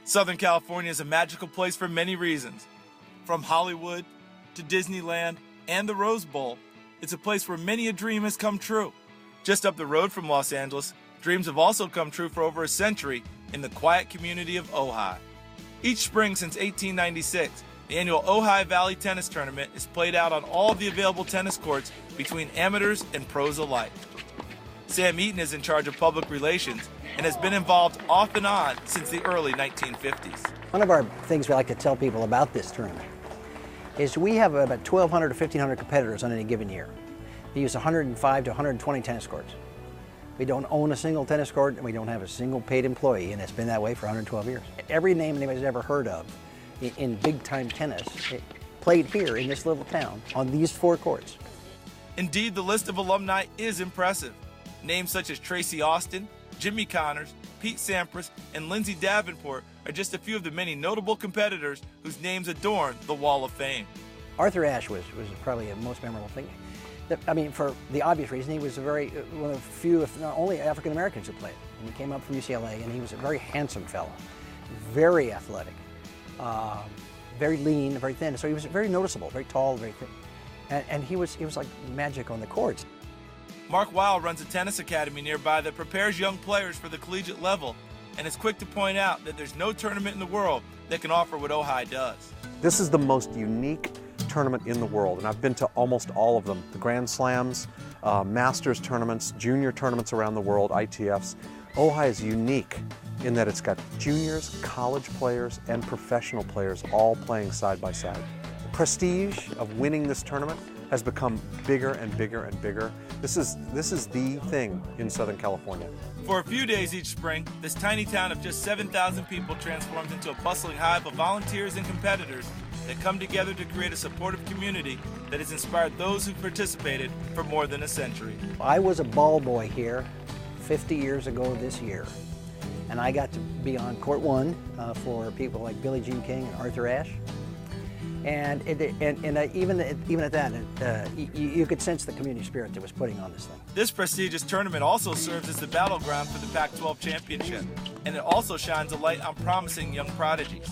Southern California is a magical place for many reasons. From Hollywood to Disneyland and the Rose Bowl, it's a place where many a dream has come true. Just up the road from Los Angeles, dreams have also come true for over a century in the quiet community of Ojai. Each spring since 1896, the annual Ojai Valley Tennis Tournament is played out on all of the available tennis courts between amateurs and pros alike. Sam Eaton is in charge of public relations and has been involved off and on since the early 1950s. One of our things we like to tell people about this tournament is we have about 1,200 to 1,500 competitors on any given year. We use 105 to 120 tennis courts. We don't own a single tennis court, and we don't have a single paid employee, and it's been that way for 112 years. Every name anybody's ever heard of in big-time tennis played here in this little town on these 4 courts. Indeed, the list of alumni is impressive. Names such as Tracy Austin, Jimmy Connors, Pete Sampras, and Lindsay Davenport are just a few of the many notable competitors whose names adorn the Wall of Fame. Arthur Ashe was probably the most memorable thing. I mean, for the obvious reason, he was one of the few, if not only, African Americans who played. And he came up from UCLA, and he was a very handsome fellow, very athletic, very lean, very thin. So he was very noticeable, very tall, very thin. And he was like magic on the courts. Mark Weil runs a tennis academy nearby that prepares young players for the collegiate level and is quick to point out that there's no tournament in the world that can offer what Ojai does. This is the most unique tournament in the world, and I've been to almost all of them. The Grand Slams, Masters tournaments, junior tournaments around the world, ITFs. Ojai is unique in that it's got juniors, college players, and professional players all playing side by side. The prestige of winning this tournament has become bigger and bigger and bigger. This is the thing in Southern California. For a few days each spring, this tiny town of just 7,000 people transforms into a bustling hive of volunteers and competitors that come together to create a supportive community that has inspired those who participated for more than a century. I was a ball boy here 50 years ago this year, and I got to be on court 1 for people like Billie Jean King and Arthur Ashe. And even at that, you could sense the community spirit that was putting on this thing. This prestigious tournament also serves as the battleground for the Pac-12 championship, and it also shines a light on promising young prodigies.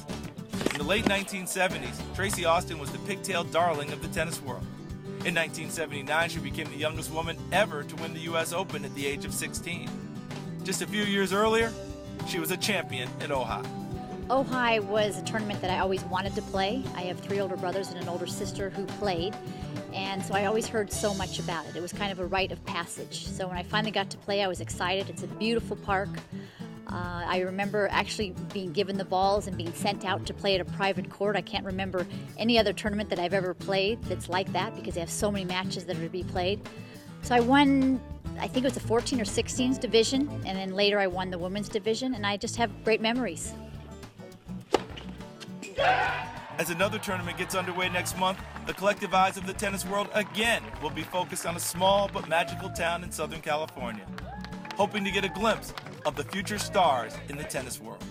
In the late 1970s, Tracy Austin was the pigtailed darling of the tennis world. In 1979, she became the youngest woman ever to win the U.S. Open at the age of 16. Just a few years earlier, she was a champion at Ojai. Ojai was a tournament that I always wanted to play. I have 3 older brothers and an older sister who played, and so I always heard so much about it. It was kind of a rite of passage. So when I finally got to play, I was excited. It's a beautiful park. I remember actually being given the balls and being sent out to play at a private court. I can't remember any other tournament that I've ever played that's like that because they have so many matches that are to be played. So I won, I think it was the 14 or 16s division, and then later I won the women's division, and I just have great memories. As another tournament gets underway next month, the collective eyes of the tennis world again will be focused on a small but magical town in Southern California, hoping to get a glimpse of the future stars in the tennis world.